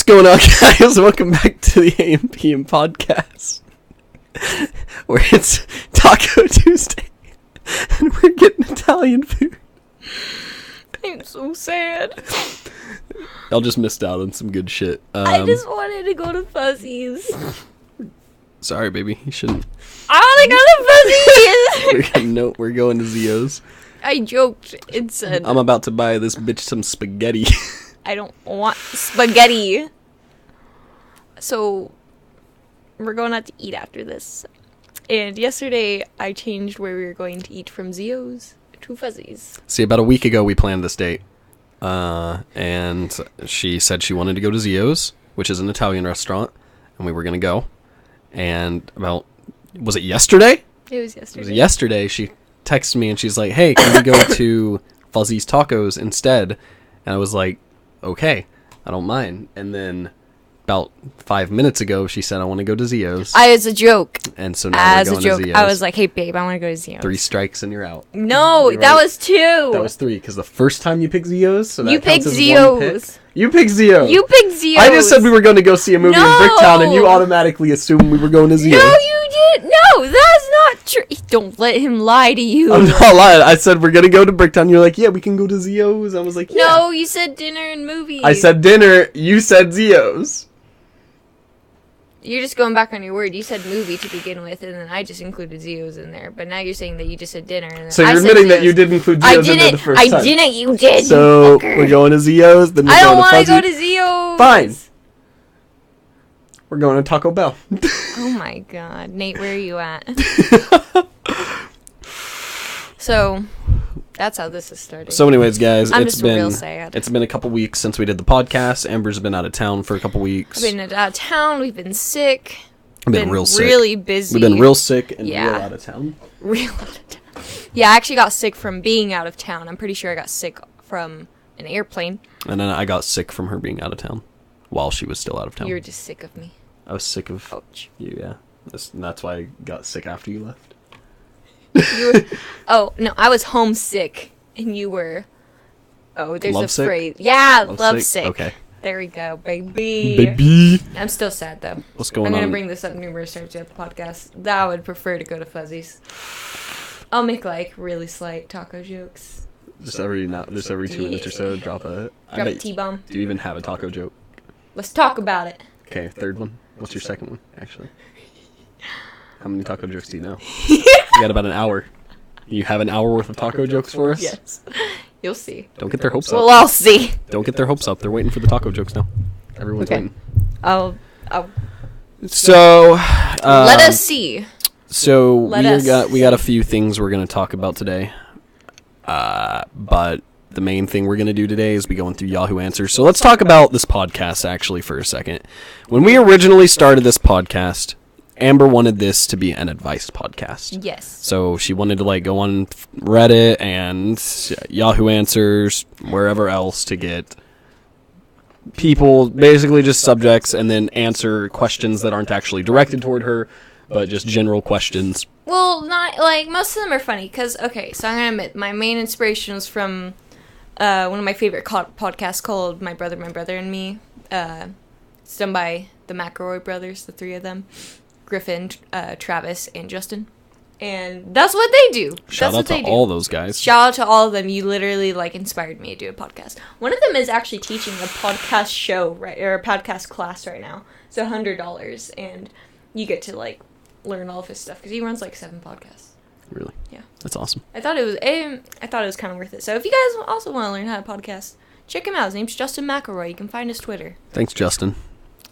going on, guys? Welcome back to the AM PM podcast, where it's Taco Tuesday, and we're getting Italian food. I'm so sad. Y'all just missed out on some good shit. I just wanted to go to Fuzzy's. Sorry, baby. You shouldn't. I want to go to Fuzzy's! No, we're going to Zio's. I joked and said, I'm about to buy this bitch some spaghetti. I don't want spaghetti. So, we're going out to eat after this. And yesterday, I changed where we were going to eat from Zio's to Fuzzy's. See, about a week ago, we planned this date. And she said she wanted to go to Zio's, which is an Italian restaurant, and we were going to go. And about, was it yesterday? It was yesterday. It was yesterday. She texted me and she's like, hey, can we go to Fuzzy's Tacos instead? And I was like, okay, I don't mind. And then about 5 minutes ago, she said, I want to go to Zio's. As a joke. And so now we're going to Zio's. I was like, hey, babe, I want to go to Zio's. 3 strikes and you're out. No, You're that right. was 2. That was 3, because the first time you picked Zio's, so that You counts picked as Zio's. 1 pick. You picked Zio's. You picked Zio's. I just said we were going to go see a movie in Bricktown, and you automatically assumed we were going to Zio's. No, you did. No, that's not true. Don't let him lie to you. I'm not lying. I said we're going to go to Bricktown. You're like, yeah, we can go to Zio's. I was like, yeah. No, you said dinner and movies. I said dinner. You said Zio's. You're just going back on your word. You said movie to begin with, and then I just included Zio's in there. But now you're saying that you just said dinner. And then So I you're said admitting that Zio's. you did include Zio's in there the first time. I didn't. You did. So you we're going to Zio's. Then we're I don't going to want to Fuzzy. go to Zio's. Fine. We're going to Taco Bell. Oh my God, Nate, where are you at? So, that's how this has started. So anyways, guys, I'm it's just been real sad. It's been a couple weeks since we did the podcast. Amber's been out of town for a couple weeks. I've been out of town. We've been sick. We've been real sick. Really busy. We've been real sick and Yeah. real out of town. Real out of town. Yeah, I actually got sick from being out of town. I'm pretty sure I got sick from an airplane. And then I got sick from her being out of town while she was still out of town. You were just sick of me. I was sick of Ouch. you, yeah. That's why I got sick after you left. You were, oh, no, I was homesick, and you were, oh, there's Lovesick? a phrase. Yeah, Lovesick? lovesick. Okay. There we go, baby. Baby. I'm still sad, though. What's going I'm on? going to bring this up numerous times throughout the podcast. That I would prefer to go to Fuzzy's. I'll make, like, really slight taco jokes. Just every 2 minutes or so, drop a T-bomb. Do you even have a taco joke? Let's talk about it. Okay, third one. What's your second one, actually? How many taco jokes do you know? You got about an hour. You have an hour worth of taco jokes for us? Yes. You'll see. Don't get their hopes Well, up. I'll see. Don't get their hopes up. They're waiting for the taco jokes now. Everyone's Okay. waiting. I'll So, let us see. So Let we got a few things we're going to talk about today. But the main thing we're going to do today is be going through Yahoo Answers. So let's talk about this podcast actually for a second. When we originally started this podcast, Amber wanted this to be an advice podcast. Yes. So she wanted to go on Reddit and Yahoo Answers, wherever else, to get people, basically just subjects, and then answer questions that aren't actually directed toward her, but just general questions. Well, not most of them are funny because okay, so I'm gonna admit my main inspiration was from one of my favorite podcasts called My Brother, and Me. It's done by the McElroy brothers, the 3 of them, Griffin, Travis, and Justin, and that's what they do. Shout out to all those guys. Shout out to all of them. You literally inspired me to do a podcast. One of them is actually teaching a podcast show or a podcast class right now. It's $100, and you get to learn all of his stuff because he runs 7 podcasts. Really? Yeah. That's awesome. I thought it was kind of worth it. So if you guys also want to learn how to podcast, check him out. His name's Justin McElroy. You can find his Twitter. Thanks, Justin.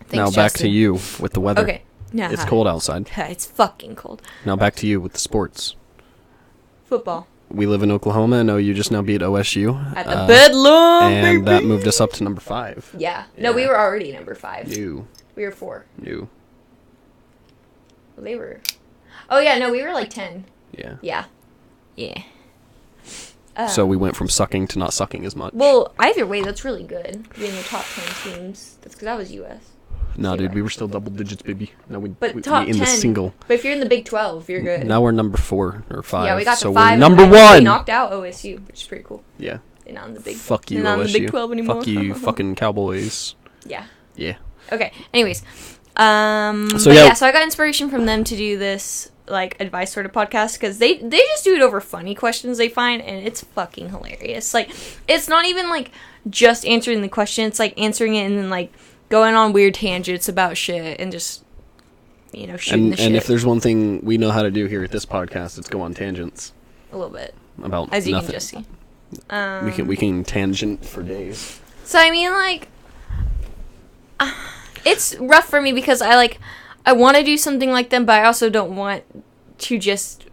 Thanks, now back to you with the weather. Okay. Nah, It's cold outside. It's fucking cold. Now back to you with the sports. Football. We live in Oklahoma. I know you just now beat OSU. At the Bedlam, and baby! that moved us up to number 5. Yeah. No, we were already number 5. You. We were 4. You. Well, they were... Oh, yeah, no, we were 10. Yeah. Yeah. Yeah. So we went from sucking to not sucking as much. Well, either way, that's really good. Being in the top 10 teams. That's because that was U.S. No, dude, we were still double digits, baby. No, we Top in 10. the single. But if you're in the Big 12, you're good. Now we're number 4 or 5. Yeah, we got so to 5. we're number We 1. knocked out OSU, which is pretty cool. Yeah. They're not in the Big. Fuck you, they're not OSU. in the Big 12 anymore. Fuck you, fucking Cowboys. Yeah. Yeah. Okay. Anyways, So so I got inspiration from them to do this like advice sort of podcast because they just do it over funny questions they find, and it's fucking hilarious. Like, it's not even like just answering the question; it's like answering it and then like going on weird tangents about shit and just shooting the shit. And if there's one thing we know how to do here at this podcast, it's go on tangents. A little bit About as you nothing. can just see. We can tangent for days. So I mean, like, it's rough for me because I want to do something like them, but I also don't want to just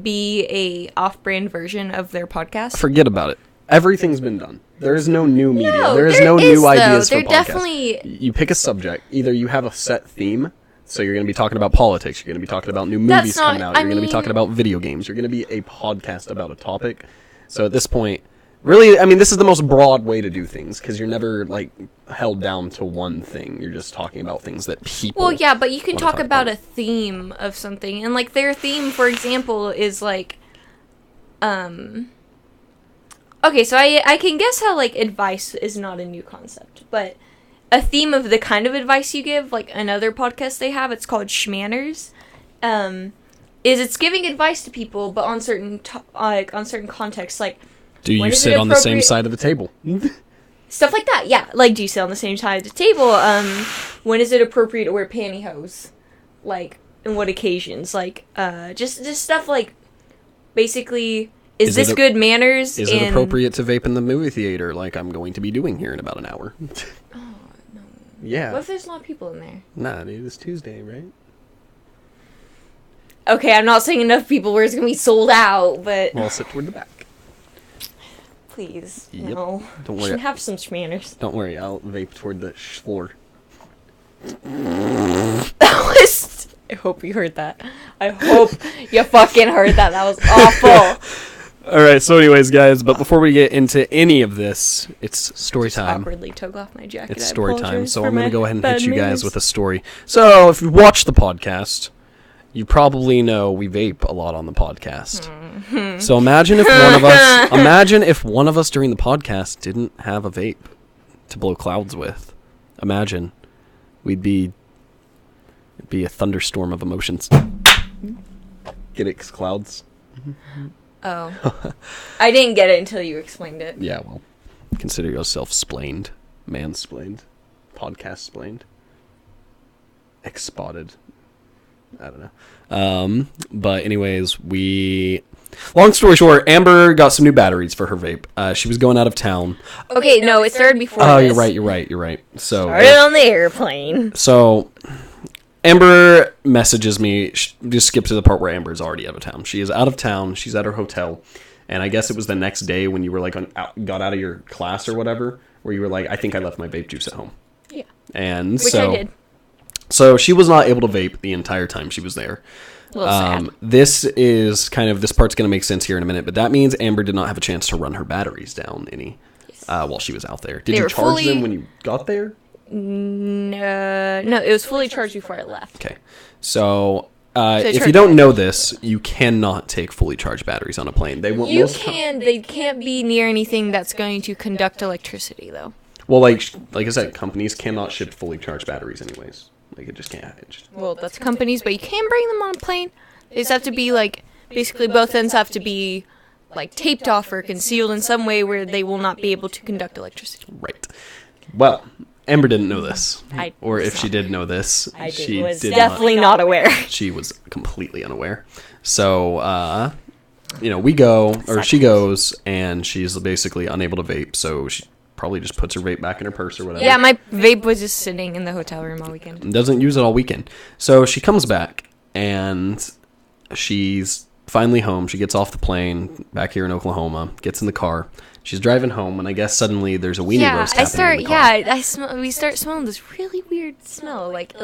be a off-brand version of their podcast. Forget about it. Everything's been done. There is no new media. No, there is no new ideas for there podcasts. definitely. You pick a subject. Either you have a set theme, so you're going to be talking about politics. You're going to be talking about new movies coming out. You're going to be talking about video games. You're going to be a podcast about a topic. So at this point, really, I mean, this is the most broad way to do things because you're never like held down to one thing. You're just talking about things that people. Well, yeah, but you can talk about about a theme of something, and like their theme, for example, is like, okay, so I can guess how like advice is not a new concept, but a theme of the kind of advice you give, like another podcast they have, it's called Schmanners, is it's giving advice to people, but on certain on certain contexts, like. Do you sit on the same side of the table? Stuff like that, yeah. Like, do you sit on the same side of the table? When is it appropriate to wear pantyhose? Like, and what occasions? Like, just stuff like, basically, is this good manners? Is it appropriate to vape in the movie theater like I'm going to be doing here in about an hour? Oh, no. Yeah. What if there's a lot of people in there? Nah, dude, it's Tuesday, right? Okay, I'm not saying enough people where it's going to be sold out, but... Well, I'll sit toward the back. Please, Yep. no. Don't You worry. should have some schmanners. Don't worry, I'll vape toward the floor. I hope you heard that. I hope you fucking heard that. That was awful. Alright, so anyways, guys, but before we get into any of this, it's story time. Awkwardly took off my jacket. It's I story time, apologize so for I'm going to my go ahead and bad hit you guys manners. with a story. So, if you watch the podcast, you probably know we vape a lot on the podcast. So imagine if one of us during the podcast didn't have a vape to blow clouds with. Imagine. It'd be a thunderstorm of emotions. Get it, 'cause clouds? Oh. I didn't get it until you explained it. Yeah, well, consider yourself splained. Mansplained. Podcast-splained. Expotted. I don't know. But anyways, long story short, Amber got some new batteries for her vape. She was going out of town. Okay, no, it started before Oh, this. you're right. So, Started on the airplane. so Amber messages me. Just skip to the part where Amber is already out of town. She is out of town. She's at her hotel. And I guess it was the next day when you were like got out of your class or whatever, where you were like, I think I left my vape juice at home. Yeah. And Which I did. So she was not able to vape the entire time she was there. A little sad. This part's going to make sense here in a minute, but that means Amber did not have a chance to run her batteries down while she was out there. Did you charge them when you got there? No, it was fully charged before I left. Okay. So if you don't know this, you cannot take fully charged batteries on a plane. They won't. They can't be near anything that's going to conduct electricity, though. Well, like I said, companies cannot ship fully charged batteries anyways. Like, it just can't. Well, that's companies, but you can bring them on a plane. They just have to be, like, basically both ends have to be, like, taped off or concealed in some way where they will not be able to conduct electricity. Right. Well, Amber didn't know this. Or if was she did know this, she was did definitely not aware. She was completely unaware. So, she goes, and she's basically unable to vape, so she probably just puts her vape back in her purse or whatever. Yeah, my vape was just sitting in the hotel room all weekend. And doesn't use it all weekend. So she comes back, and she's finally home. She gets off the plane back here in Oklahoma, gets in the car. She's driving home, and I guess suddenly there's a weenie roast happening in the car. We start smelling this really weird smell, like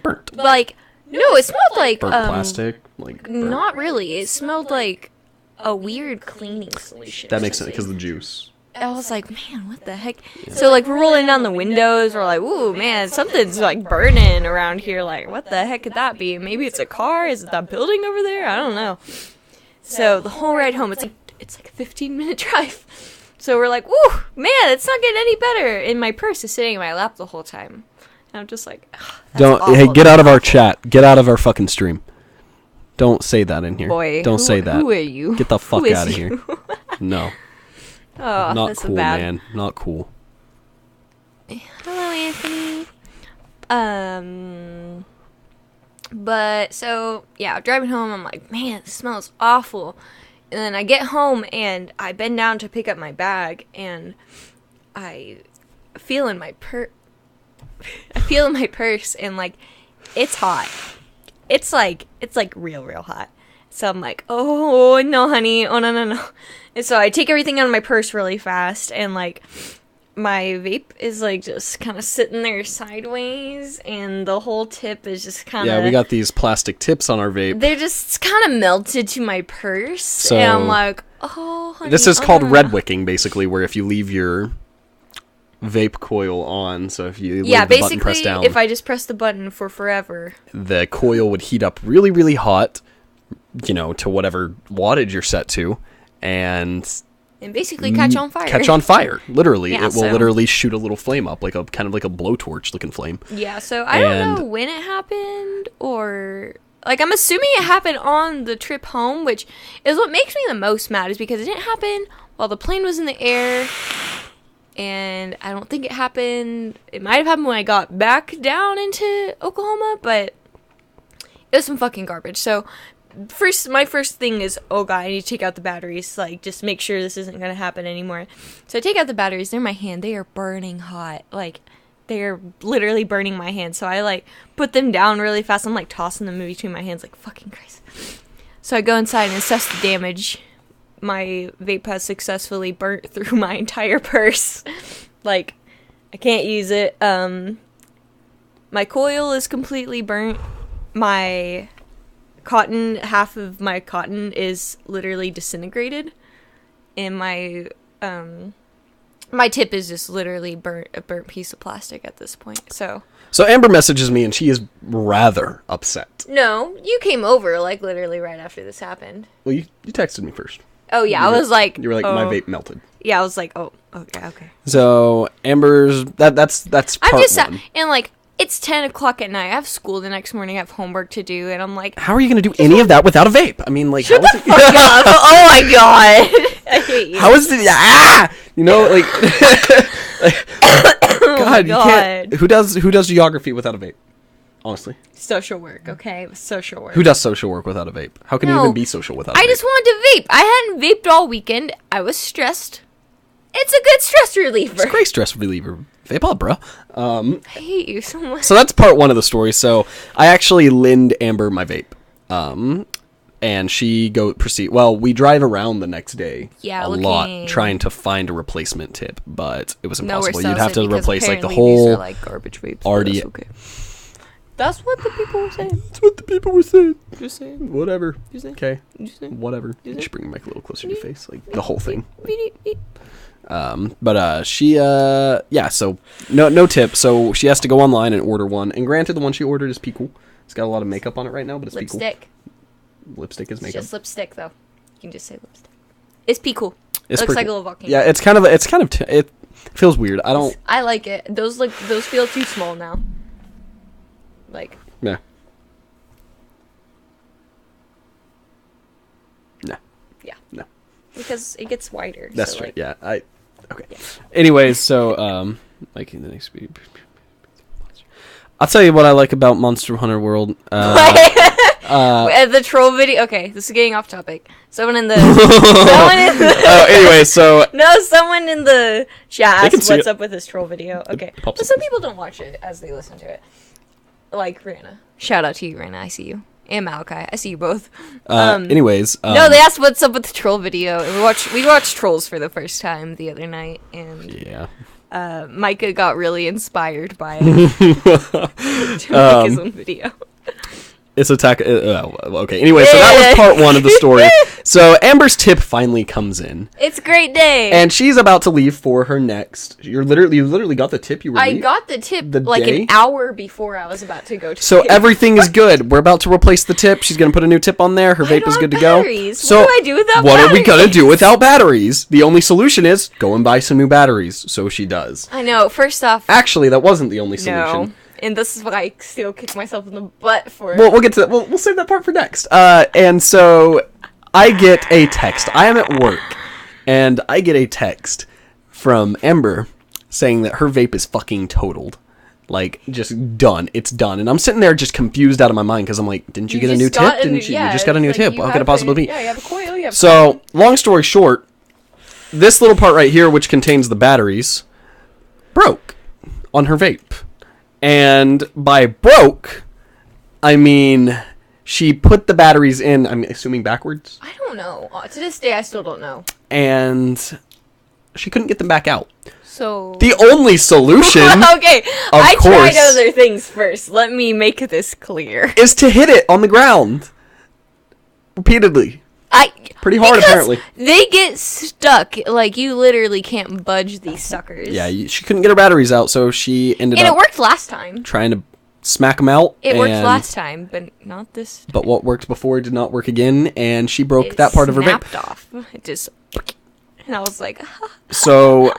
burnt. Like, no, it smelled like Burnt plastic? Like burnt. Not really. It smelled like a weird cleaning solution. That makes sense because of the juice. I was like, man, what the heck? Yeah. So, like, we're rolling down the windows. We're like, ooh, man, something's, like, burning around here. Like, what the heck could that be? Maybe it's a car? Is it that building over there? I don't know. So, the whole ride home, it's like a 15-minute drive. So, we're like, woo, man, it's not getting any better. And my purse is sitting in my lap the whole time. And I'm just like, Hey, get out of our chat. Get out of our fucking stream. Don't say that in here. Boy, don't say that. Who are you? Get the fuck out of here. No. Oh, not that's cool, bad. man. Not cool. Hello, Anthony. But so yeah, driving home, I'm like, man, this smells awful. And then I get home and I bend down to pick up my bag, and I feel in my purse, and like, it's hot. It's like real hot. So I'm like, oh no, honey, oh no. And so I take everything out of my purse really fast, and like, my vape is like just kind of sitting there sideways, and the whole tip is just kind of... Yeah, we got these plastic tips on our vape. They're just kind of melted to my purse, so, and I'm like, oh, honey. This is called red wicking, basically, where if you leave your vape coil on, so if you leave the button pressed down... if I just press the button for forever... The coil would heat up really, really hot, you know, to whatever wattage you're set to, and basically catch on fire. Catch on fire, literally. Yeah, it will literally shoot a little flame up, like a kind of like a blowtorch looking flame. Yeah, so I don't know when it happened, or like, I'm assuming it happened on the trip home, which is what makes me the most mad, is because it didn't happen while the plane was in the air, and I don't think it happened. It might have happened when I got back down into Oklahoma, but it was some fucking garbage. So my first thing is, oh god, I need to take out the batteries, like, just make sure this isn't gonna happen anymore. So I take out the batteries. They're in my hand. They are burning hot. Like, they are literally burning my hand. So I like put them down really fast. I'm like tossing them in between my hands, like, fucking Christ. So I go inside and assess the damage. My vape has successfully burnt through my entire purse. Like, I can't use it. My coil is completely burnt. My cotton, half of my cotton is literally disintegrated, and my tip is just literally a burnt piece of plastic at this point. So Amber messages me, and she is rather upset. No, you came over like literally right after this happened. Well, you texted me first. Oh yeah, I was like, you were like, my vape melted. Yeah, I was like, oh yeah, okay. So Amber's that's part I'm just one. And like, it's 10 o'clock at night. I have school the next morning. I have homework to do, and I'm like, how are you going to do any of that without a vape? I mean, like, shut the fuck up. Oh my god. I hate you. How is it? You know, like, God, you can't. Who does geography without a vape? Honestly. Social work, okay? Social work. Who does social work without a vape? How can you even be social without a vape? I just wanted to vape. I hadn't vaped all weekend. I was stressed. It's a good stress reliever. It's a great stress reliever. Vape up, bro. I hate you so much. So that's part one of the story. So I actually lend Amber my vape. And she proceed. Well, we drive around the next day a lot trying to find a replacement tip, but it was impossible. You'd have to replace like the whole these are, like, garbage vapes. RD. Okay. That's what the people were saying. That's what the people were saying. Just saying. Whatever. Just saying. Okay. Just saying. Whatever. Just Just bring the mic a little closer to your face, like the whole thing. She so no tip. So she has to go online and order one. And granted, the one she ordered is Peekul. It's got a lot of makeup on it right now, but it's lipstick. Peekul. Lipstick is makeup. It's just lipstick, though. You can just say lipstick. It's Peekul. It looks like a little volcano. Yeah, it feels weird. I like it. Those feel too small now. Like. Yeah. No. Yeah. No. Because it gets wider. That's so, true. like, Yeah. Okay. Yeah. Anyways, so like in the next video, I'll tell you what I like about Monster Hunter World. The troll video. Okay, this is getting off topic. Someone in the. Anyway, so. No, someone in the chat asked what's up with this troll video. Okay, but some people don't watch it as they listen to it. Like Raina. Shout out to you, Raina. I see you. And Malachi. I see you both. Anyways. No, they asked what's up with the troll video. And we watched Trolls for the first time the other night. And yeah. Micah got really inspired by it to make his own video. It's attack. Okay. Anyway, so that was part one of the story. So Amber's tip finally comes in. It's a great day. And she's about to leave for her next. You literally got the tip. I got the tip like an hour before I was about to go to. So everything is good. We're about to replace the tip. She's gonna put a new tip on there. Her vape is good to go. So what do I do without what batteries? are we gonna do without batteries? The only solution is go and buy some new batteries. So she does. I know. First off, actually, that wasn't the only solution. No. And this is why I still kick myself in the butt for it. Well, we'll get to that. We'll save that part for next. And so I get a text. I am at work, and I get a text from Ember saying that her vape is fucking totaled. Like, just done. It's done. And I'm sitting there just confused out of my mind because I'm like, didn't you get a new tip? You just got a new tip. How could it possibly be? Yeah, you have a coil. You have So, long story short, this little part right here, which contains the batteries, broke on her vape. And by broke, I mean she put the batteries in, I'm assuming backwards. I don't know. To this day, I still don't know. And she couldn't get them back out. So the only solution, okay, I course, tried other things first. Let me make this clear. Is to hit it on the ground repeatedly. Pretty hard, apparently. They get stuck. Like, you literally can't budge these suckers. Yeah, she couldn't get her batteries out, so she ended up... And it worked last time. Trying to smack them out. It worked last time, but not this time. But what worked before did not work again, and she broke that part of her vape. It snapped off. It just... And I was like... So,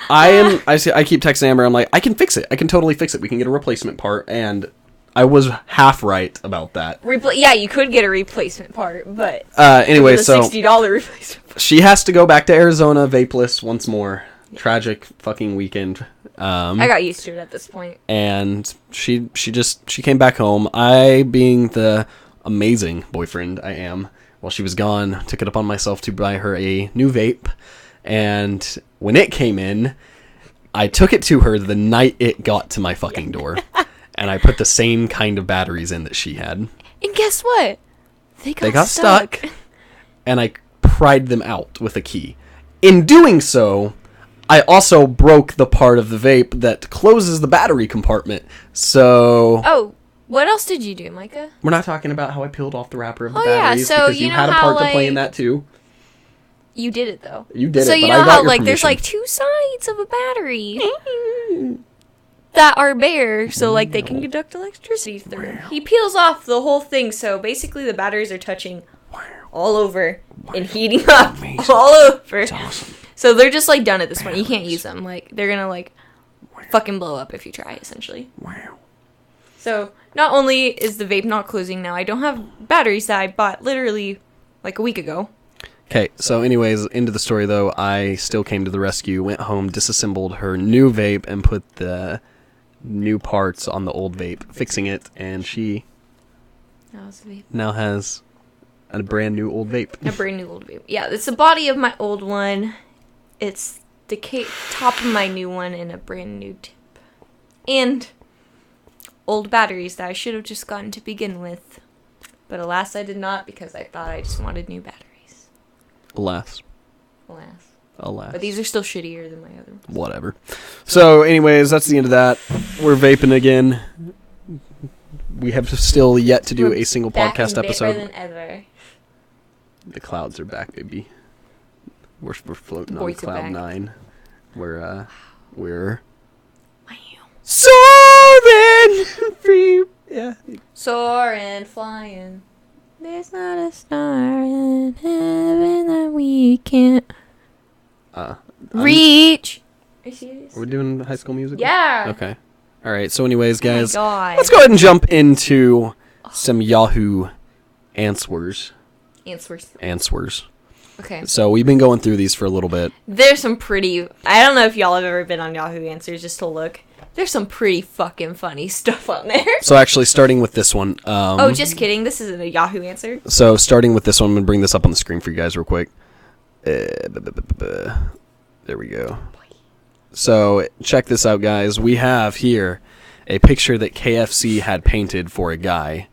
I keep texting Amber, I'm like, I can fix it. I can totally fix it. We can get a replacement part, and... I was half right about that. Yeah, you could get a replacement part, but anyway, so $60 replacement part. She has to go back to Arizona vapeless once more. Yeah. Tragic fucking weekend. I got used to it at this point. And she came back home. I, being the amazing boyfriend I am, while she was gone, took it upon myself to buy her a new vape. And when it came in, I took it to her the night it got to my fucking door. And I put the same kind of batteries in that she had. And guess what? They got stuck. And I pried them out with a key. In doing so, I also broke the part of the vape that closes the battery compartment. So... Oh, what else did you do, Micah? We're not talking about how I peeled off the wrapper of the batteries. Yeah, so because you had a part to play in that, too. You did it, though. You did so it, but you I know got how, your like, there's, permission. like, two sides of a battery. That are bare, so like they can conduct electricity through. He peels off the whole thing, so basically the batteries are touching all over and heating up all over. Awesome. So they're just like done at this point. You can't use them. Like they're gonna like fucking blow up if you try, essentially. Wow. So not only is the vape not closing now, I don't have batteries that I bought literally like a week ago. Okay, so anyways, into the story though, I still came to the rescue, went home, disassembled her new vape, and put the new parts on the old vape, fixing it, and she now has a brand new old vape. A brand new old vape. Yeah, it's the body of my old one. It's the top of my new one and a brand new tip. And old batteries that I should have just gotten to begin with. But alas, I did not because I thought I just wanted new batteries. Alas. But these are still shittier than my other ones. Whatever. So, anyways, that's the end of that. We're vaping again. We have still yet to do a single podcast episode. Than ever. The clouds are back, baby. We're floating on cloud 9. We're soaring free. Yeah. Soaring, flying. There's not a star in heaven that we can't reach. Are you serious? We're doing High School Musical? Yeah. Okay. All right. So, anyways, guys, oh my God. let's go ahead and jump into some Yahoo answers. Answers. Okay. So we've been going through these for a little bit. There's some pretty... I don't know if y'all have ever been on Yahoo Answers just to look. There's some pretty fucking funny stuff on there. So actually, starting with this one... oh, just kidding. This isn't a Yahoo Answer. So starting with this one, I'm going to bring this up on the screen for you guys real quick. There we go. So check this out, guys. We have here a picture that KFC had painted for a guy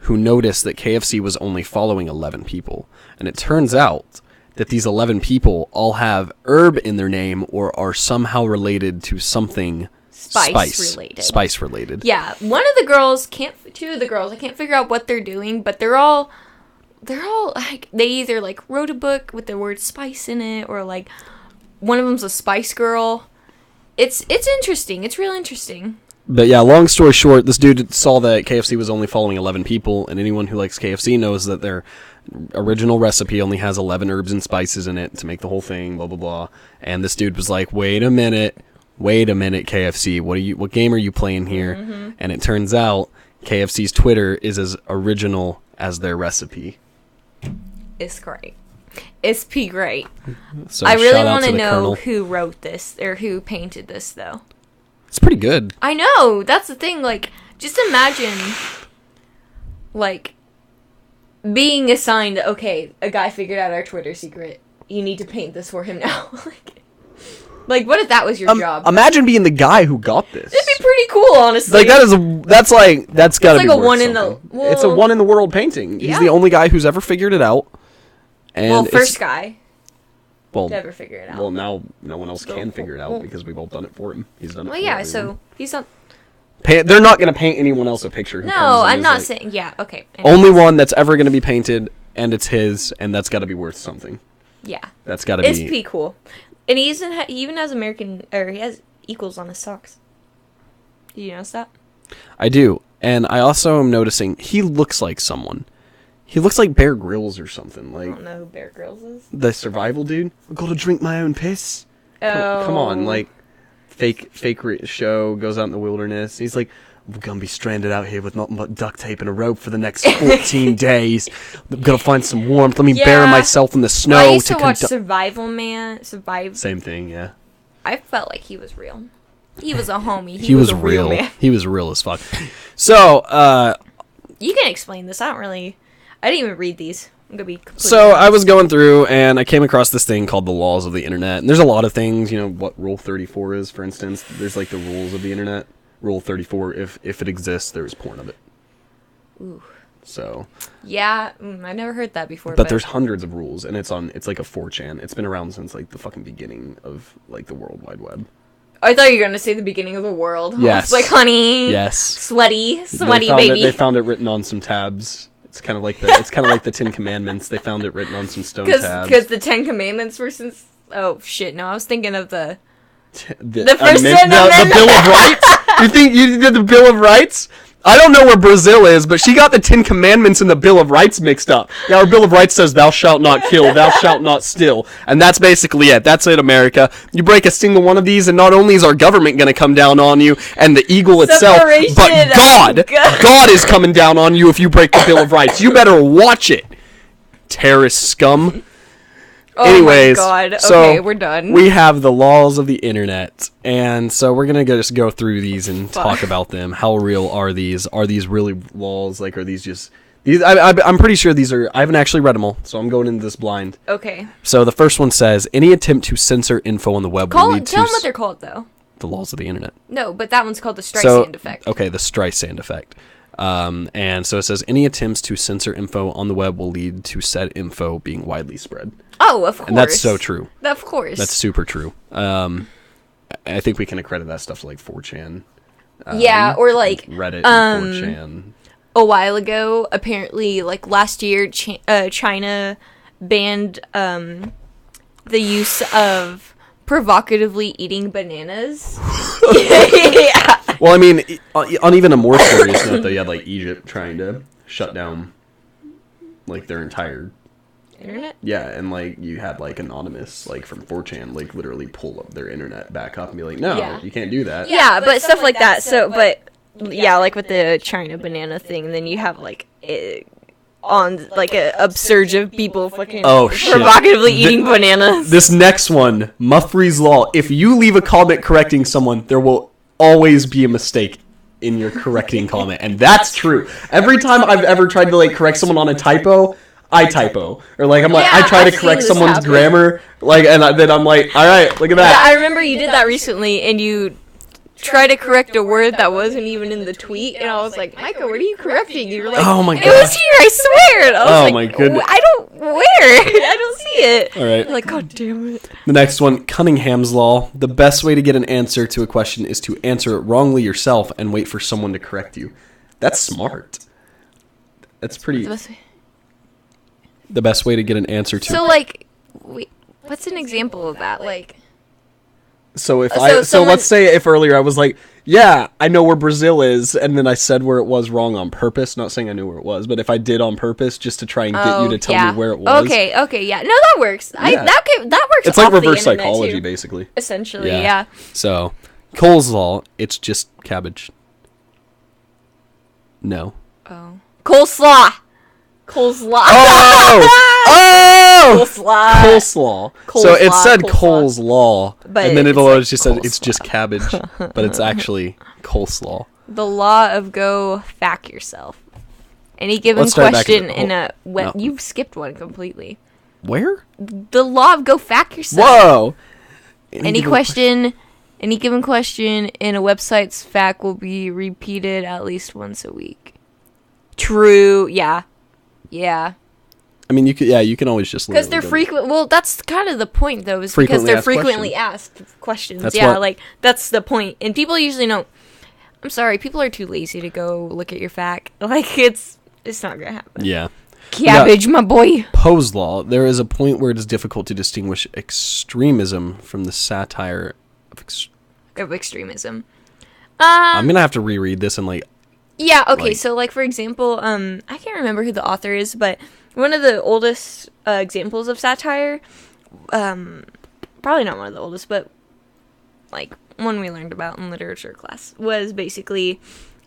who noticed that KFC was only following 11 people. And it turns out that these 11 people all have herb in their name or are somehow related to something spice related. Yeah, two of the girls, I can't figure out what they're doing, but they're all like, they either like wrote a book with the word spice in it, or like one of them's a spice girl. It's interesting. It's real interesting. But yeah, long story short, this dude saw that KFC was only following 11 people, and anyone who likes KFC knows that their original recipe only has 11 herbs and spices in it to make the whole thing, blah, blah, blah. And this dude was like, wait a minute, wait a minute, KFC, what game are you playing here? Mm-hmm. And it turns out KFC's Twitter is as original as their recipe. It's great. It's great. So I really want to know Colonel. who wrote this or who painted this, though. It's pretty good. I know. That's the thing. Like, just imagine, like, being assigned, okay, a guy figured out our Twitter secret. You need to paint this for him now. Like, what if that was your job? Imagine being the guy who got this. It'd be pretty cool, honestly. Like, that's gotta like be a worth one in the- something. well, it's a one in the world painting. He's yeah. the only guy who's ever figured it out. And well, first guy well, to ever figure it out. Well, now no one else can figure it out because we've all done it for him. He's done it. Well, for yeah. everyone. So he's not. They're not going to paint anyone else a picture. Who No, comes and I'm is not like, saying. Yeah. Okay. Only one that's ever going to be painted, and it's his, and that's got to be worth something. Yeah. That's got to It's be. pretty cool, and he even has American, or he has equals on his socks. Did you notice that? I do, and I also am noticing he looks like someone. He looks like Bear Grylls or something. I Like don't know who Bear Grylls is. the survival dude. I gotta drink my own piss. Come on, like fake show goes out in the wilderness. He's like, we're gonna be stranded out here with nothing but duct tape and a rope for the next 14 days. I'm gonna find some warmth. Let me bury Yeah. myself in the snow. I used to watch Survival Man. Same thing, yeah. I felt like he was real. He was a homie. He was a real man. He was real as fuck. So, You can explain this. I didn't even read these. I'm gonna be completely So honest. I was going through and I came across this thing called the laws of the internet. And there's a lot of things, what Rule 34 is, for instance. There's like the rules of the internet. Rule 34, if it exists, there's porn of it. Ooh. So. Yeah, I never heard that before. But there's hundreds of rules, and it's like a 4chan. It's been around since like the fucking beginning of like the World Wide Web. I thought you were gonna say the beginning of the world. Yes. Like, honey. Yes. Sweaty They baby. found it written on some tabs. It's kind of like the Ten Commandments. They found it written on some stone tabs. Because the Ten Commandments were since. Oh shit! No, I was thinking of the The first the Bill of Rights. You think you did the Bill of Rights? I don't know where Brazil is, but she got the Ten Commandments and the Bill of Rights mixed up. Yeah, our Bill of Rights says, "Thou shalt not kill, thou shalt not steal," and that's basically it. That's it, America. You break a single one of these, and not only is our government going to come down on you and the eagle itself, but God is coming down on you if you break the Bill of Rights. You better watch it, terrorist scum. Oh Anyways, my god. so Okay, we're done. We have the laws of the internet, and so we're gonna just go through these and talk about them. How real are these? Are these really laws? Like, are these just these? I'm pretty sure these are. I haven't actually read them all, so I'm going into this blind. Okay. So the first one says, any attempt to censor info on the web will lead to Tell them what they're called, though. the laws of the internet. No, but that one's called the Streisand effect. Okay, the Streisand effect. And so it says, any attempts to censor info on the web will lead to said info being widely spread. Oh, of course. And that's so true. Of course. That's super true. I think we can accredit that stuff to like 4chan. Yeah, or like Reddit and 4chan. a while ago, apparently, like last year, China banned the use of provocatively eating bananas. Yeah. Well, I mean, on even a more serious note, though, you had like Egypt trying to shut down like their entire Internet? Yeah, and like you had like Anonymous, like from 4chan, like literally pull up their internet back up and be like, no, Yeah. you can't do that. Yeah, but stuff like that. So, but yeah, like with the China banana thing, and then you have like on like a upsurge of people fucking provocatively eating bananas. This next one, Muffrey's Law. If you leave a comment correcting someone, there will always be a mistake in your correcting comment, and that's true. Every time I've ever tried to like correct someone on a typo, I typo, or like I'm like I try to correct someone's grammar, like, and then I'm like, all right, look at that. Yeah, I remember you did that recently, and you tried to correct a word that wasn't even in the tweet, and I was like, Micah, what are you correcting? You were like, oh my god, it was here, I swear. And I was like, my goodness, I don't I don't see it. All right, I'm like, god damn it. The next one, Cunningham's Law. The best way to get an answer to a question is to answer it wrongly yourself and wait for someone to correct you. That's smart. That's pretty. The best way to get an answer to. So like, what's an example of that? Like, so if someone, let's say if earlier I was like, yeah, I know where Brazil is, and then I said where it was wrong on purpose. Not saying I knew where it was, but if I did on purpose just to try and get you to tell me where it was. Okay, yeah, no, that works. Yeah. That works. It's like off the reverse internet, psychology, too. basically. Essentially, yeah. So Coleslaw, it's just cabbage. No. Oh. Coleslaw! Coleslaw. Oh! Coleslaw. Coleslaw. So it Coleslaw, said coleslaw. coleslaw, But and then it's it'll like always just said it's coleslaw. just cabbage, but it's actually coleslaw. The law of go fact yourself. Any given Let's start back question at- in a... no. You've skipped one completely. Where? The law of go fact yourself. Whoa! Any given question in a website's fact will be repeated at least once a week. True. Yeah. Yeah. I mean, you can always just Because they're frequent. Well, that's kind of the point, though, is because Frequently they're asked frequently asked questions. That's yeah, what- like that's the point. And people usually don't. I'm sorry, people are too lazy to go look at your fact. Like it's not gonna happen. Yeah. Cabbage, my boy. Poe's law. There is a point where it is difficult to distinguish extremism from the satire of Of extremism. I'm gonna have to reread this and like. Yeah, okay, Like- so like for example, I can't remember who the author is, but one of the oldest examples of satire, probably not one of the oldest, but like one we learned about in literature class was basically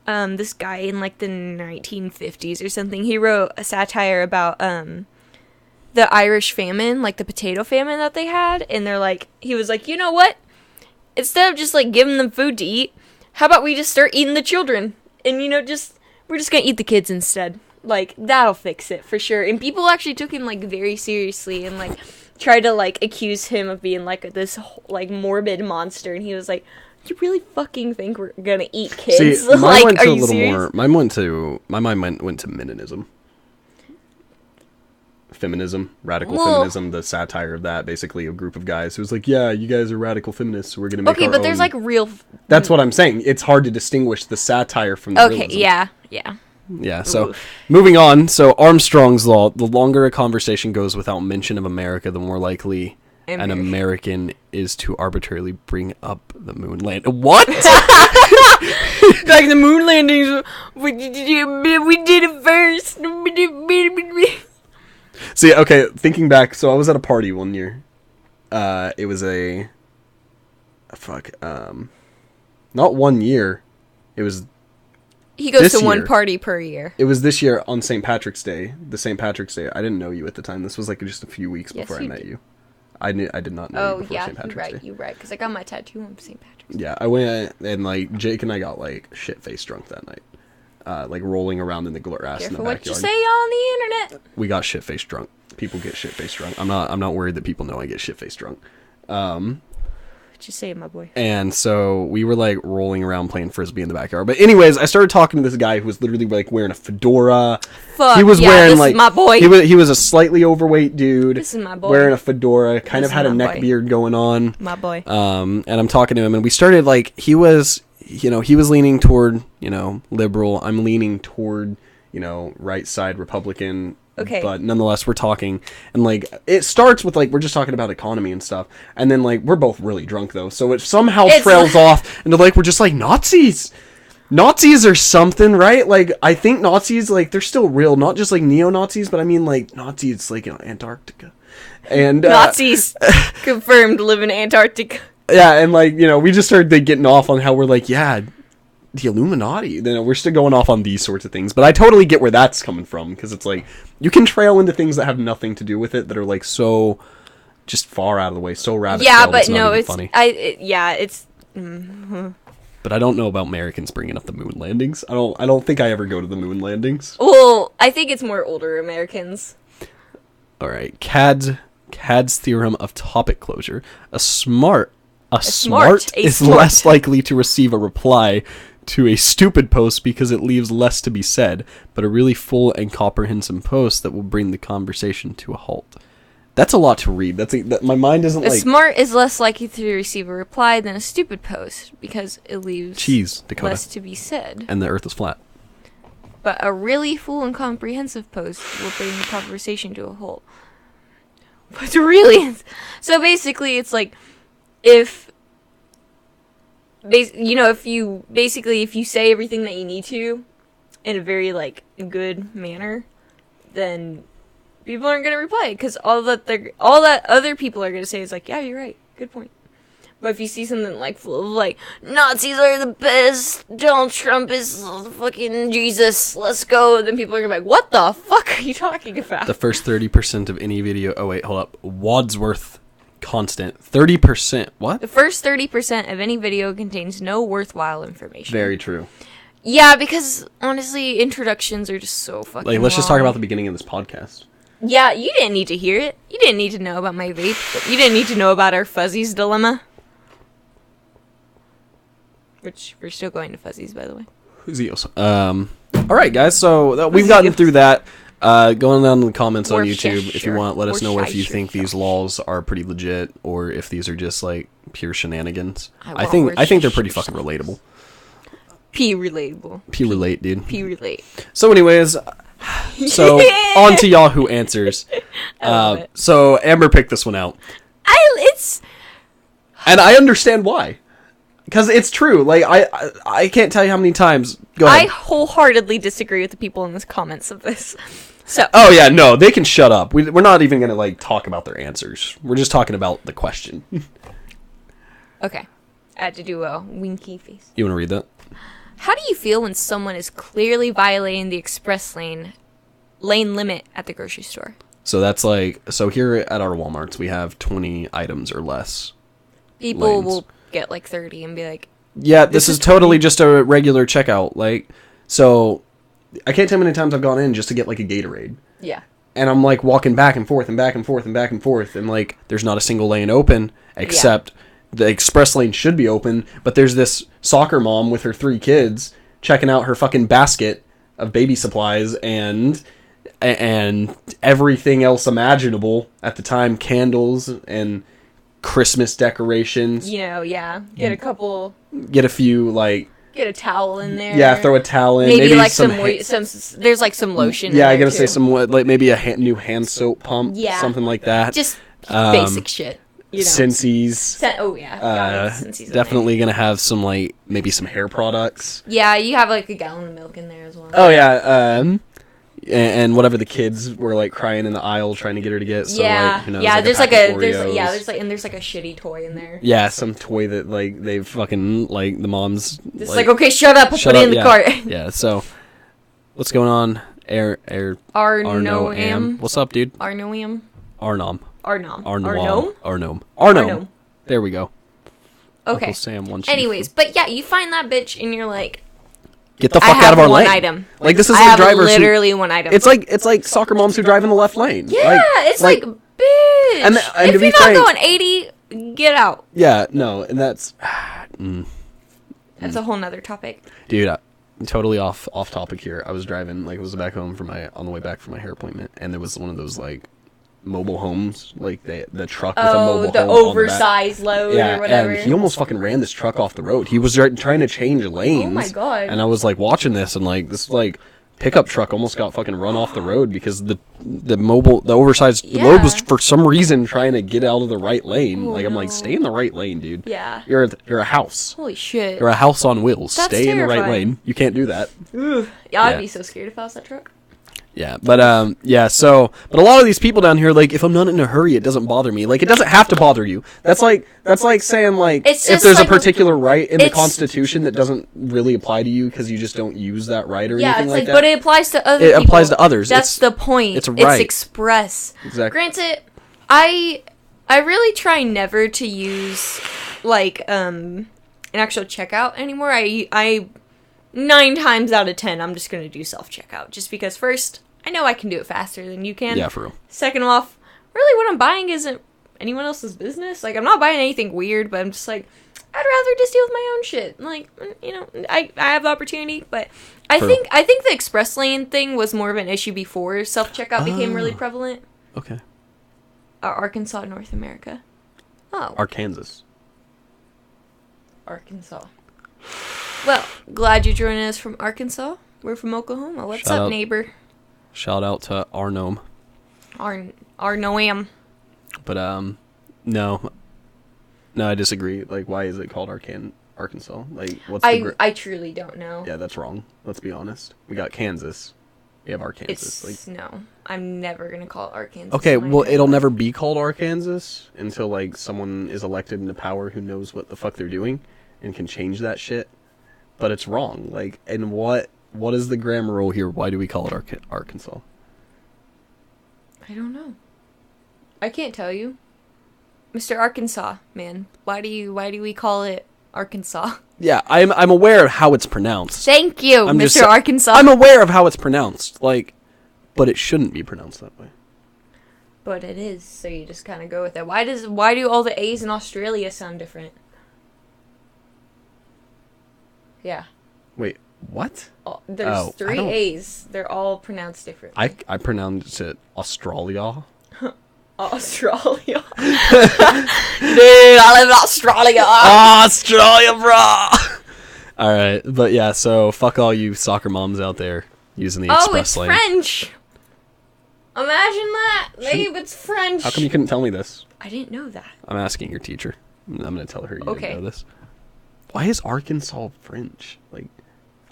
this guy in like the 1950s or something. He wrote a satire about the Irish famine, like the potato famine that they had, and he was like, you know what? Instead of just like giving them food to eat, how about we just start eating the children? And we're just gonna eat the kids instead. Like that'll fix it for sure. And people actually took him like very seriously and like tried to like accuse him of being like this like morbid monster. And he was like, "You really fucking think we're gonna eat kids? See, mine like, went are to a you little serious?" more. My mind went to Meninism. Feminism, radical feminism, the satire of that, basically a group of guys who was like, yeah, you guys are radical feminists, so we're gonna make Okay, our but there's own. like real. That's what I'm saying. It's hard to distinguish the satire from the Okay, realism. yeah. Yeah, so Oof. moving on. So Armstrong's law, the longer a conversation goes without mention of America, the more likely an American is to arbitrarily bring up the moon land. What? Like the moon landings, we did it first. See, okay, thinking back, so I was at a party one year. It was not 1 year. It was He goes This to one year- party per year. It was this year on St. Patrick's Day. The St. Patrick's Day. I didn't know you at the time. This was like just a few weeks Yes, before I you met did. you. I did not know you Oh before yeah, St. Patrick's Day. you're right. Because I got my tattoo on St. Patrick's. Yeah, I went and like Jake and I got like shit-faced drunk that night. Like rolling around in the grass in the Careful what you backyard. say on the internet. We got shit-faced drunk. People get shit-faced drunk. I'm not worried that people know I get shit-faced drunk. What you say, my boy? And so we were like rolling around playing frisbee in the backyard. But anyways, I started talking to this guy who was literally like wearing a fedora. Fuck, He was yeah, wearing this like is my boy. He was a slightly overweight dude. This is my boy. Wearing a fedora, kind This of had is a my neck boy. beard going on. My boy. And I'm talking to him, and we started like he was leaning toward liberal. I'm leaning toward right side Republican. Okay. But nonetheless, we're talking, and like it starts with like we're just talking about economy and stuff, and then like we're both really drunk though, so it somehow trails off into like we're just like Nazis. Nazis or something, right? Like I think Nazis like they're still real, not just like neo-Nazis, but I mean like Nazis like in Antarctica. And Nazis confirmed live in Antarctica. yeah, and like we just started getting off on how we're like, yeah, the Illuminati. Then we're still going off on these sorts of things, but I totally get where that's coming from because it's like you can trail into things that have nothing to do with it that are like so just far out of the way, so rabbit Yeah, trailed, but not no, even it's funny. it's. But I don't know about Americans bringing up the moon landings. I don't think I ever go to the moon landings. Well, I think it's more older Americans. All right, Cad's theorem of topic closure. A smart is less likely to receive a reply to a stupid post because it leaves less to be said, but a really full and comprehensive post that will bring the conversation to a halt. That's a lot to read. My mind isn't A like smart is less likely to receive a reply than a stupid post because it leaves cheese, Dakota, less to be said. and the Earth is flat. But a really full and comprehensive post will bring the conversation to a halt. But really, so basically, it's like if you say everything that you need to in a very like good manner, then people aren't gonna reply because all that other people are gonna say is like, yeah, you're right, good point. But if you see something like full of like Nazis are the best, Donald Trump is fucking Jesus, let's go, then people are gonna be like, what the fuck are you talking about? The first 30% of any video. Oh wait, hold up. Wadsworth constant. 30%. What? The first 30% of any video contains no worthwhile information. Very true. Yeah, because honestly, introductions are just so fucking Like, let's just talk long. about the beginning of this podcast. Yeah, you didn't need to hear it. You didn't need to know about my vape. You didn't need to know about our Fuzzies dilemma. Which, we're still going to Fuzzies, by the way. Zeos. All right, guys. So we've gotten through that. Going down in the comments on YouTube, if you want, let us know if you think these laws are pretty legit or if these are just like pure shenanigans. I think they're pretty fucking relatable. P relatable. P relate, dude. P relate. So, anyways, so on to Yahoo Answers. I love it. So Amber picked this one out, It's and I understand why. Because it's true. Like, I can't tell you how many times. Go ahead. I wholeheartedly disagree with the people in the comments of this. So. Oh, yeah, no, they can shut up. We're not even going to, like, talk about their answers. We're just talking about the question. Okay. I had to do a winky face. You want to read that? How do you feel when someone is clearly violating the express lane limit at the grocery store? So that's like, so here at our Walmarts, we have 20 items or less. People lanes. will get like 30 and be like, yeah, this is totally just a regular checkout. Like, so I can't tell how many times I've gone in just to get like a Gatorade. yeah. And I'm like walking back and forth and back and forth and back and forth. And like, there's not a single lane open except the express lane should be open. But there's this soccer mom with her 3 kids checking out her fucking basket of baby supplies and everything else imaginable at the time. Candles and Christmas decorations. You know, yeah. Get a couple, Get a few, like... get a towel in there. Yeah, throw a towel in. Maybe like some there's like some lotion yeah, in I there gotta say too. some, like, maybe a new hand soap pump. Yeah. Something like that. Just basic shit. You know. Cincy's. Oh, yeah. Cincy's in Definitely gonna have some, like, maybe some hair products. there. Yeah, you have like a gallon of milk in there as well. Oh, yeah, and whatever the kids were, like, crying in the aisle trying to get her to get. So, yeah, like, who knows, yeah. like There's pack of Oreos. there's like a shitty toy in there. Yeah, some toy that, like, they've fucking, like, the mom's... It's like, okay, shut up, I'll put it in the yeah. cart. Yeah, so, what's going on? Arnoam. What's up, dude? Arnoam. Arnom. Arnom. Arnom. There we go. Okay. Uncle Sam wants you. Anyways, but yeah, you find that bitch and you're like, Get the I fuck have out of our one lane. item. Like, this is I like have drivers who- literally one item. It's like soccer moms who drive in the left lane. yeah, it's like bitch. And to if be you're frank- not going 80, get out. Yeah, no, and that's That's a whole nother topic. dude. Totally off topic here. I was driving, like, I was back home on the way back from my hair appointment, and there was one of those like mobile homes, like the truck with a mobile home. The on the back. oversized load Yeah, or whatever. and he almost fucking ran this truck off the road. He was trying to change lanes. Oh my God. And I was like watching this, and like this like pickup truck almost got fucking run off the road because the oversized load was for some reason trying to get out of the right lane. Like, I'm like, stay in the right lane, dude. Yeah. You're a house. Holy shit. You're a house on wheels. That's Stay in the right terrifying. lane. You can't do that. Yeah, I'd be so scared if I was that truck. Yeah, but but a lot of these people down here, like, if I'm not in a hurry, it doesn't bother me. Like, it doesn't have to bother you. That's like saying, like, It's if just there's like- a particular right in the it's- Constitution that doesn't really apply to you because you just don't use that right or Yeah, anything it's like like, that. but it applies to other It people. applies to others. That's the point. it's a right. It's express. Exactly. Granted, I really try never to use like an actual checkout anymore. I 9 times out of 10 I'm just gonna do self checkout just because first I know I can do it faster than you can. Yeah, for real. Second off, really what I'm buying isn't anyone else's business. Like, I'm not buying anything weird, but I'm just like, I'd rather just deal with my own shit. Like, you know, I have the opportunity, but I think the express lane thing was more of an issue before self checkout became really prevalent. Okay. Arkansas, North America. Oh, Arkansas. Arkansas. Well, glad you're joining us from Arkansas. We're from Oklahoma. What's Shout up, out. neighbor? Shout out to Arnome. Our Noam. But no, I disagree. Like, why is it called Arkansas? Like, what's the I truly don't know. Yeah, that's wrong. Let's be honest. We got Kansas. We have Arkansas. It's no. I'm never gonna call it Arkansas. Okay, well, it'll never be called Arkansas until like someone is elected into power who knows what the fuck they're doing and can change that shit. But it's wrong. Like, and what is the grammar rule here? Why do we call it Arkansas? I don't know. I can't tell you, Mr. Arkansas man. Why do we call it Arkansas? Yeah, I'm aware of how it's pronounced. Thank you, Mr. Arkansas. I'm aware of how it's pronounced. Like, but it shouldn't be pronounced that way. But it is, so you just kind of go with it. Why do all the A's in Australia sound different? Yeah. Wait, what? There's 3 A's. They're all pronounced differently. I pronounced it Australia. Australia. Dude, I live in Australia. Australia, bro. All right, but yeah, so fuck all you soccer moms out there using the express lane. Oh, it's French. Imagine that. Babe, it's French. How come you couldn't tell me this? I didn't know that. I'm asking your teacher. I'm going to tell her you Okay. didn't know this. Why is Arkansas French? Like,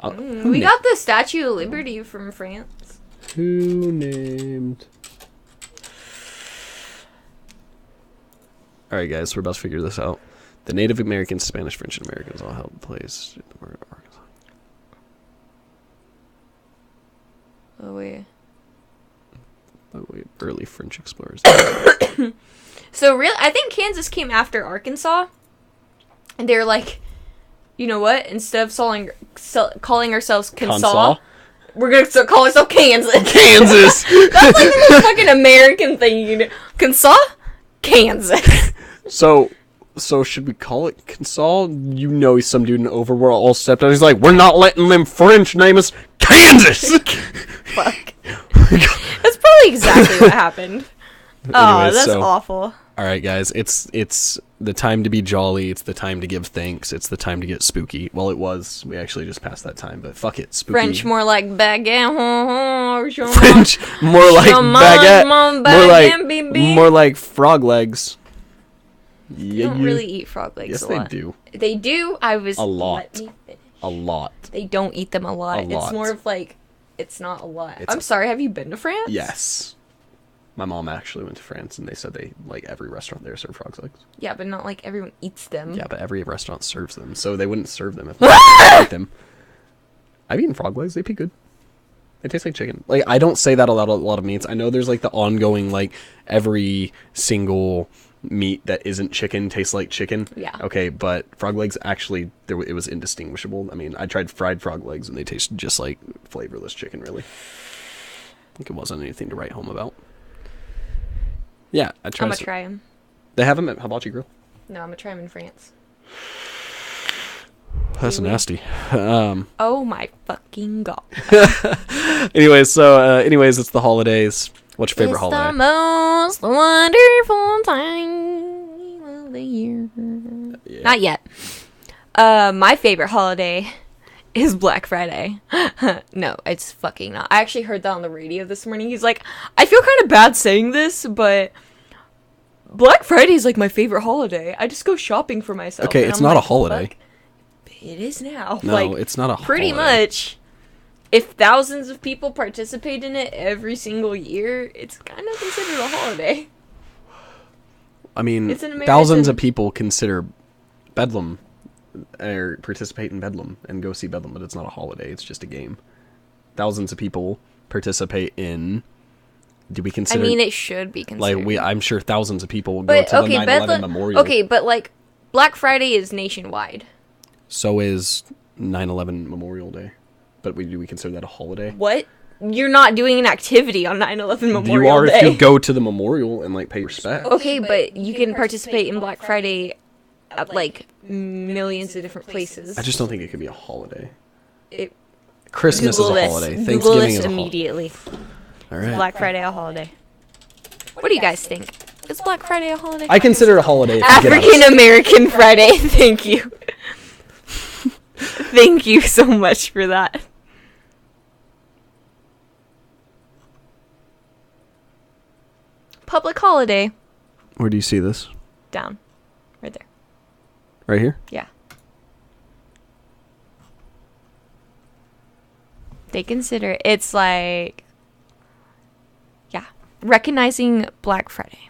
we got the Statue of Liberty from France. Who named... All right, guys, we're about to figure this out. The Native Americans, Spanish, French, and Americans all held place in the word Arkansas. Oh, wait. Oh, wait, early French explorers. So, really, I think Kansas came after Arkansas. And they're like, you know what? Instead of calling ourselves Kansas, we're going to call ourselves Kansas. Kansas! That's like the most fucking American thing you can do. Kansas? Kansas. So should we call it Kansas? You know, some dude in Overworld all stepped out. He's like, we're not letting them French name us Kansas! Fuck. That's probably exactly what happened. Anyways, that's awful. All right, guys, it's the time to be jolly. It's the time to give thanks. It's the time to get spooky. Well, it was. We actually just passed that time, but fuck it, spooky. French more like baguette. French more like baguette. More like frog legs. They don't really eat frog legs. Yes, a lot. they do. They do. A lot. Let me finish. A lot. They don't eat them a lot. A lot. It's more of like, it's not a lot. I'm sorry. Have you been to France? Yes. My mom actually went to France, and they said they like every restaurant there serve frog legs. Yeah, but not like everyone eats them. Yeah, but every restaurant serves them, so they wouldn't serve them if they didn't eat them. I've eaten frog legs; they taste good. They taste like chicken. Like, I don't say that a lot of meats. I know there's like the ongoing like every single meat that isn't chicken tastes like chicken. Yeah. Okay, but frog legs actually it was indistinguishable. I mean, I tried fried frog legs, and they taste just like flavorless chicken. Really, I think it wasn't anything to write home about. Yeah, I'm gonna try them. They have them at Hibachi Grill. No, I'm gonna try them in France. That's nasty. Oh my fucking god. Anyways, it's the holidays. What's your favorite holiday? It's the most wonderful time of the year. Yeah. Not yet. My favorite holiday is Black Friday. No, it's fucking not. I actually heard that on the radio this morning. He's like, I feel kind of bad saying this, but Black Friday is like my favorite holiday. I just go shopping for myself. Okay, it's not a holiday. Fuck. It is now. No, like, it's not a holiday. Pretty much. If thousands of people participate in it every single year, it's kind of considered a holiday. I mean, It's an American- thousands of people consider Bedlam or participate in Bedlam and go see Bedlam, but it's not a holiday. It's just a game. Thousands of people participate in. Do we consider? I mean, it should be considered. Like I'm sure thousands of people will go to the 9/11 memorial. Okay, but like Black Friday is nationwide. So is 9/11 Memorial Day, but do we consider that a holiday? What? You're not doing an activity on 9/11 Memorial You are Day. if you go to the memorial and like pay respect. Okay, but you can participate in Black Friday at like millions of different places. I just don't think it could be a holiday. It, Christmas Google is a this. holiday. Google Thanksgiving this is a holiday. immediately. All right. Black Friday a holiday. What do you guys think? Is Black Friday a holiday? I consider it a holiday. African American Friday. Thank you. Thank you so much for that. Public holiday. Where do you see this? Down. Right there. Right here? Yeah. They consider it's like, yeah, recognizing Black Friday.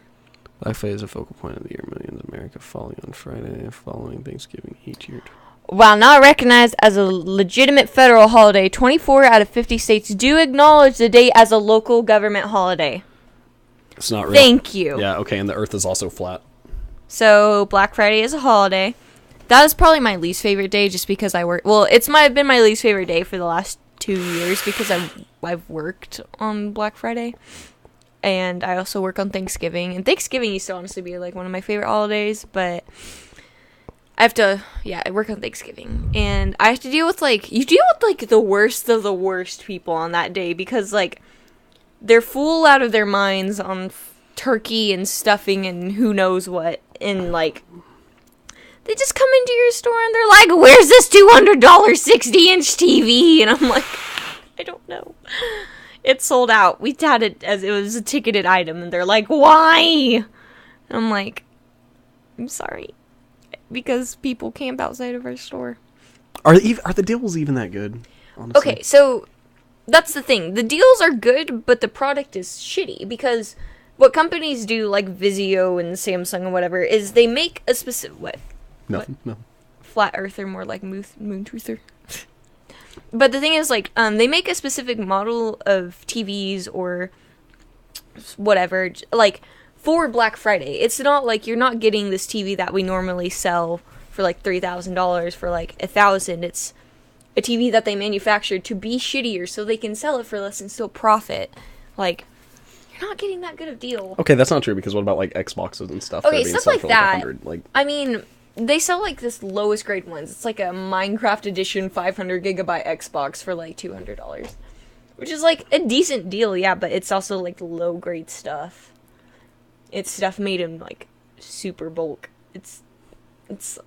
Black Friday is a focal point of the year. Millions of America falling on Friday following Thanksgiving each year. While not recognized as a legitimate federal holiday, 24 out of 50 states do acknowledge the date as a local government holiday. It's not real. Thank you. Yeah, okay, and the Earth is also flat. So Black Friday is a holiday. That is probably my least favorite day, just because I work. Well, it's been my least favorite day for the last 2 years because I've worked on Black Friday, and I also work on Thanksgiving. And Thanksgiving used to honestly be like one of my favorite holidays, but I have to, I work on Thanksgiving, and I have to deal with the worst of the worst people on that day, because like they're full out of their minds on turkey and stuffing and who knows what, and like they just come into your store and they're like, "Where's this $200 60-inch TV?" And I'm like, I don't know. It's sold out. We had it as it was a ticketed item, and they're like, "Why?" And I'm like, I'm sorry. Because people camp outside of our store. Are the deals even that good? Honestly? Okay, so that's the thing. The deals are good, but the product is shitty. Because what companies do, like Vizio and Samsung and whatever, is they make a specific... What? Nothing. Flat earther, more like moon truther. But the thing is, like, they make a specific model of TVs or whatever, like, for Black Friday. It's not like you're not getting this TV that we normally sell for like $3,000 for like $1,000. It's a TV that they manufactured to be shittier so they can sell it for less and still profit. Like, you're not getting that good of deal. Okay, that's not true, because what about like Xboxes and stuff? Okay, that are being stuff sold like for, that. 100? Like, I mean, they sell like this lowest grade ones. It's like a Minecraft edition 500 gigabyte Xbox for like $200, which is like a decent deal, yeah, but it's also like low grade stuff. It's stuff made in, like, super bulk. It's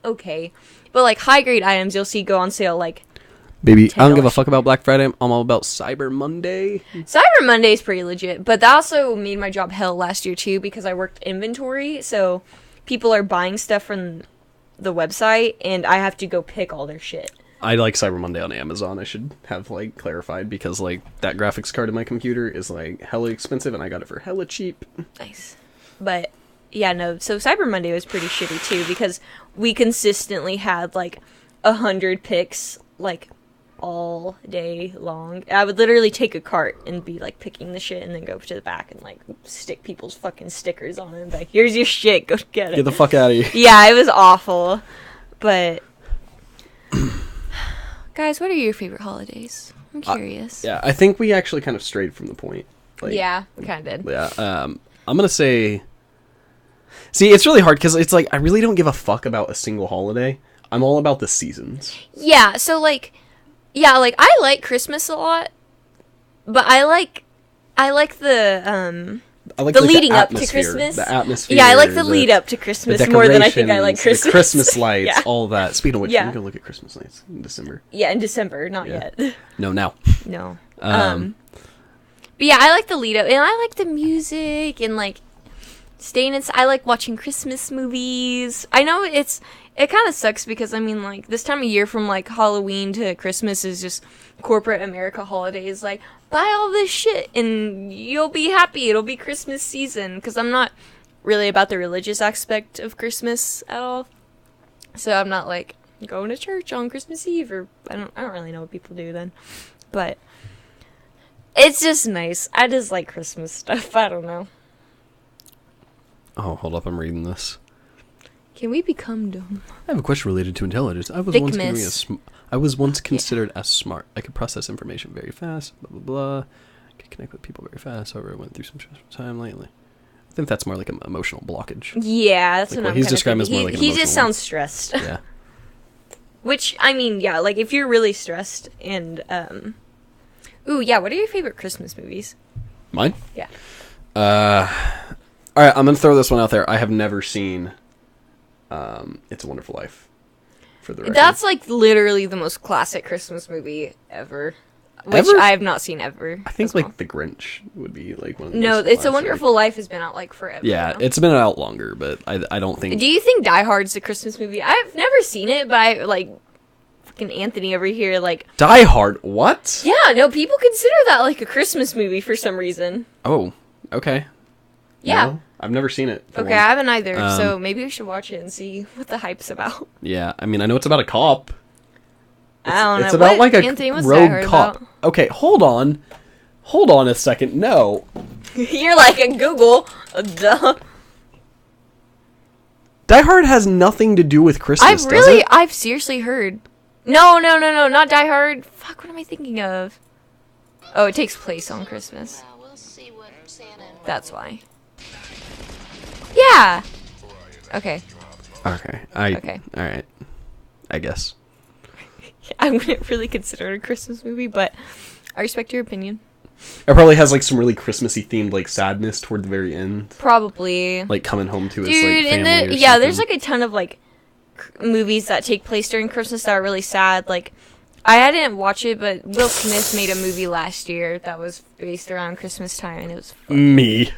okay. But, like, high-grade items you'll see go on sale, like... Baby, I don't give a fuck about Black Friday. I'm all about Cyber Monday. Cyber Monday is pretty legit. But that also made my job hell last year, too, because I worked inventory. So, people are buying stuff from the website, and I have to go pick all their shit. I like Cyber Monday on Amazon, I should have, like, clarified, because, like, that graphics card in my computer is, like, hella expensive, and I got it for hella cheap. Nice. But, yeah, no, so Cyber Monday was pretty shitty, too, because we consistently had, like, 100 picks, like, all day long. I would literally take a cart and be, like, picking the shit and then go to the back and, like, stick people's fucking stickers on it and be like, "Here's your shit, go get it." Get the fuck out of here. Yeah, it was awful. But, guys, what are your favorite holidays? I'm curious. Yeah, I think we actually kind of strayed from the point. Like, Yeah, we kind of did. Yeah, I'm gonna say... See, it's really hard, because it's like, I really don't give a fuck about a single holiday. I'm all about the seasons. Yeah, so, like, I like Christmas a lot, but I like the, the leading up to Christmas. The atmosphere. Yeah, I like the lead up to Christmas more than I think I like Christmas. The Christmas lights, Yeah. all that. Speaking of which, Yeah. we can go look at Christmas lights in December. Yeah, in December, not yet. No, now. No. But yeah, I like the lead up, and I like the music, and like staying inside. I like watching Christmas movies. I know it kind of sucks because I mean, like this time of year from like Halloween to Christmas is just corporate America holidays. Like, buy all this shit and you'll be happy. It'll be Christmas season, because I'm not really about the religious aspect of Christmas at all. So I'm not like going to church on Christmas Eve, or I don't really know what people do then, but. It's just nice. I just like Christmas stuff. I don't know. Oh, hold up. I'm reading this. Can we become dumb? I have a question related to intelligence. I was once considered as smart. I could process information very fast. Blah, blah, blah. I could connect with people very fast. However, I went through some stressful time lately. I think that's more like an emotional blockage. Yeah, that's like what I'm he's describing as more like an He emotional just sounds stressed. Yeah. Which, I mean, yeah, like if you're really stressed and, Ooh, yeah, what are your favorite Christmas movies? Mine? Yeah. Alright, I'm gonna throw this one out there. I have never seen It's a Wonderful Life. For the record. That's like literally the most classic Christmas movie ever. Which Ever? I have not seen ever. I think like The Grinch would be like one of the No, most It's a classic. Wonderful Life has been out like forever. Yeah, now. it's been out longer, but I don't think... Do you think Die Hard's a Christmas movie? I've never seen it, but I like... fucking Anthony over here, like... Die Hard? What? Yeah, no, people consider that, like, a Christmas movie for some reason. Oh, okay. Yeah. No, I've never seen it. Okay, I haven't either, so maybe we should watch it and see what the hype's about. Yeah, I mean, I know it's about a cop. I don't know. It's about, like, a Anthony, what's rogue cop. about? Okay, hold on. Hold on a second. No. You're like, in Google. Duh. Die Hard has nothing to do with Christmas, does it? I've seriously heard. No, not Die Hard. Fuck, what am I thinking of? Oh, it takes place on Christmas. That's why. Yeah. Okay. Okay. Okay. Alright. I guess. I wouldn't really consider it a Christmas movie, but I respect your opinion. It probably has, like, some really Christmassy themed, like, sadness toward the very end. Probably. Like, coming home to his, Dude, like, family or something. yeah, there's, like, a ton of, like, movies that take place during Christmas that are really sad. Like, I didn't watch it, but Will Smith made a movie last year that was based around Christmas time, and it was fun. Me.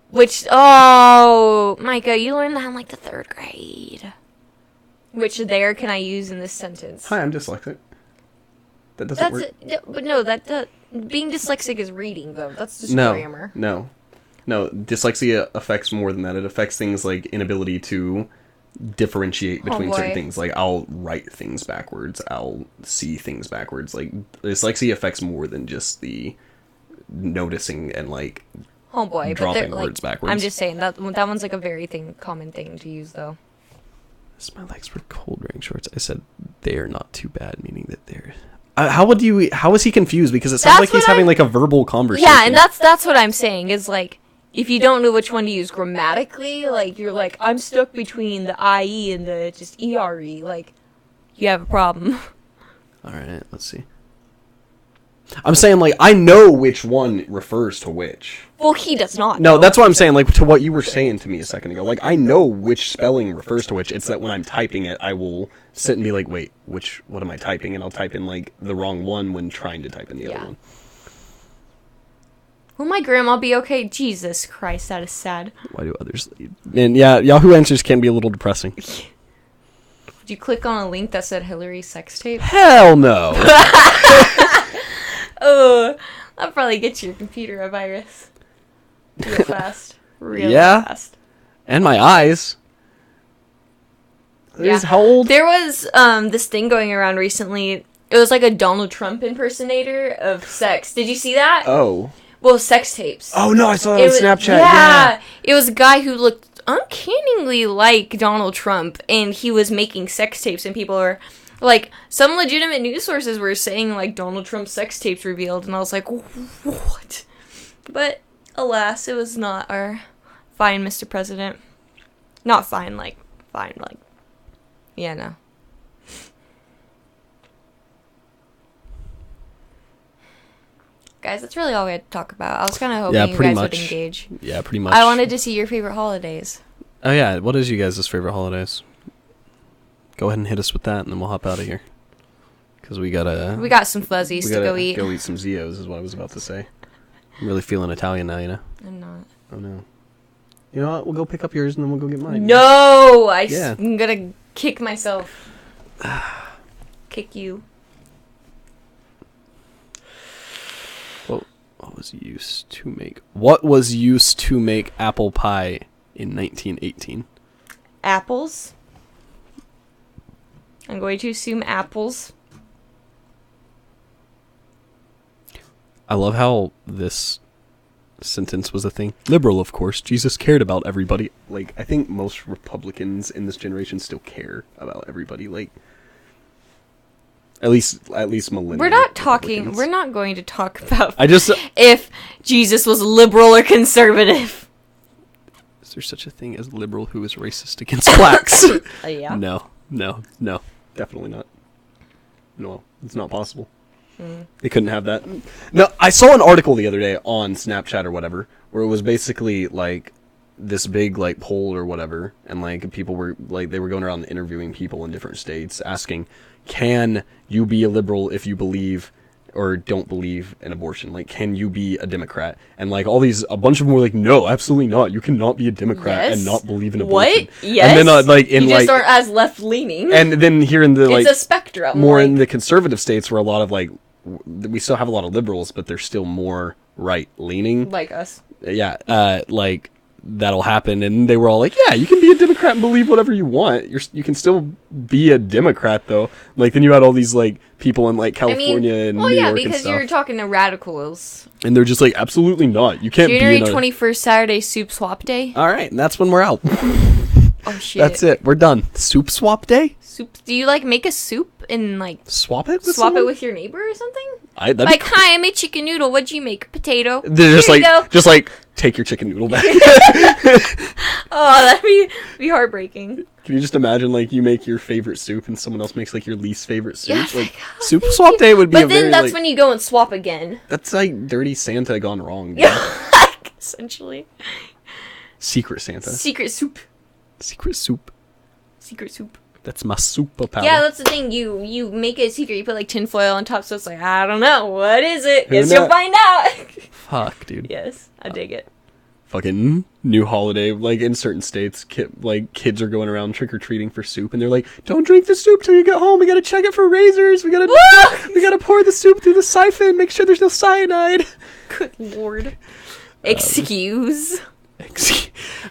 Which, oh, Micah, you learned that in, like, the 3rd grade. Which there can I use in this sentence? Hi, I'm dyslexic. That doesn't work. But no, being dyslexic is reading, though. That's just No, grammar. no. Dyslexia affects more than that. It affects things like inability to differentiate between certain things. Like, I'll write things backwards. I'll see things backwards. Like, dyslexia affects more than just the noticing and, like, Homeboy, dropping but words backwards. I'm just saying, that one's, like, a very common thing to use, though. My legs were cold wearing shorts. I said they are not too bad, meaning that they're... How is he confused? Because it sounds like he's having, like, a verbal conversation. Yeah, and that's what I'm saying, is, like, if you don't know which one to use grammatically, like, you're like, I'm stuck between the IE and the just ERE, like, you have a problem. Alright, let's see. I'm saying, like, I know which one refers to which. Well, he does not. No, that's what I'm saying, like, to what you were saying to me a second ago. Like, I know which spelling refers to which. It's that when I'm typing it, I will sit and be like, wait, what am I typing? And I'll type in, like, the wrong one when trying to type in the other one. Will my grandma be okay? Jesus Christ, that is sad. Why do others leave? And yeah, Yahoo Answers can be a little depressing. Did you click on a link that said Hillary sex tape? Hell no! Oh, that'll probably get your computer a virus. Real fast. Real fast. And my eyes. Yeah. How old? There was this thing going around recently. It was like a Donald Trump impersonator of sex. Did you see that? Oh. Well, sex tapes. Oh no, I saw that on Snapchat. Yeah. It was a guy who looked uncannily like Donald Trump, and he was making sex tapes, and people were... Like, some legitimate news sources were saying, like, Donald Trump's sex tapes revealed, and I was like, what? But, alas, it was not our fine Mr. President. Not fine, like, yeah, no. Guys, that's really all we had to talk about. I was kind of hoping you guys would engage. Yeah, pretty much. I wanted to see your favorite holidays. Oh, yeah, what is you guys' favorite holidays? Go ahead and hit us with that, and then we'll hop out of here. Because we got some fuzzies to go eat. Go eat some Zios, is what I was about to say. I'm really feeling Italian now, you know? I'm not. Oh, no. You know what? We'll go pick up yours, and then we'll go get mine. No! I'm gonna kick myself. Kick you. What was used to make apple pie in 1918? Apples. I'm going to assume apples. I love how this sentence was a thing. Liberal, of course. Jesus cared about everybody. Like, I think most Republicans in this generation still care about everybody. Like, at least millennial. We're not going to talk about if Jesus was liberal or conservative. Is there such a thing as liberal who is racist against blacks? Yeah. No, definitely not. No, it's not possible. They couldn't have that. No, I saw an article the other day on Snapchat or whatever, where it was basically like this big like poll or whatever, and like people were like, they were going around interviewing people in different states asking, can you be a liberal if you believe, or don't believe in abortion. Like, can you be a Democrat? And like a bunch of them were like, no, absolutely not. You cannot be a Democrat and not believe in abortion. What? Yes. And then you just aren't as left leaning. And then here in the it's a spectrum. More in the conservative states where a lot of we still have a lot of liberals, but they're still more right leaning. Like us. Yeah. That'll happen, and they were all like, yeah, you can be a Democrat and believe whatever you want. You can still be a Democrat, though. Like, then you had all these, like, people in, like, California and New York and stuff. because you're talking to radicals. And they're just like, absolutely not. You can't January be 21st, Saturday, Soup Swap Day. All right, and that's when we're out. Oh, shit. That's it. We're done. Soup swap day? Soup. Do you, like, make a soup and, like... Swap it with Swap someone? it with your neighbor or something? Like, hi, I made chicken noodle. What'd you make? Potato. They're just Here you go. just like, take your chicken noodle back. Oh, that'd be heartbreaking. Can you just imagine, like, you make your favorite soup and someone else makes, like, your least favorite soup? Yeah, like, soup swap day would be But then that's when you go and swap again. That's like Dirty Santa gone wrong. Dude. Yeah, essentially. Secret Santa. Secret soup. Secret soup. Secret soup. That's my superpower. Yeah, that's the thing. You make it secret. You put, like, tinfoil on top, so it's like, I don't know. What is it? Guess you'll find out. Fuck, dude. Yes, I dig it. Fucking new holiday, like in certain states, kids are going around trick or treating for soup, and they're like, "Don't drink the soup till you get home. We gotta check it for razors. We gotta pour the soup through the siphon. Make sure there's no cyanide." Good lord. Excuse.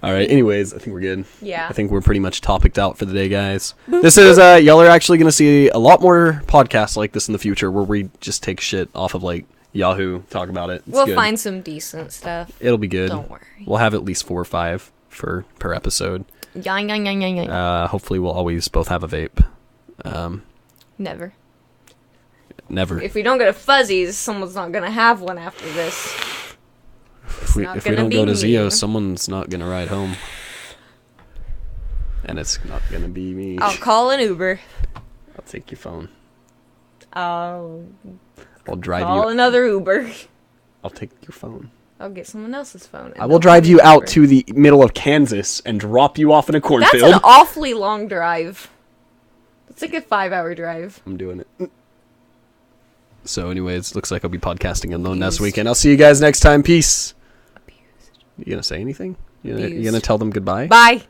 All right. Anyways, I think we're good. Yeah. I think we're pretty much topicked out for the day, guys. This is y'all are actually gonna see a lot more podcasts like this in the future, where we just take shit off of like Yahoo, talk about it. We'll find some decent stuff. It'll be good. Don't worry. We'll have at least 4 or 5 per episode. Yeah. Hopefully we'll always both have a vape. Never. Never. If we don't go to Fuzzies, someone's not gonna have one after this. If we don't go to Zio, someone's not gonna ride home. And it's not gonna be me. I'll call an Uber. I'll take your phone. I'll drive call another Uber. I'll take your phone. I'll get someone else's phone. I will drive you out to the middle of Kansas and drop you off in a cornfield. That's an awfully long drive. It's like a 5-hour drive. I'm doing it. So anyways, looks like I'll be podcasting alone next weekend. I'll see you guys next time. Peace. Abused. You gonna say anything? You gonna tell them goodbye? Bye.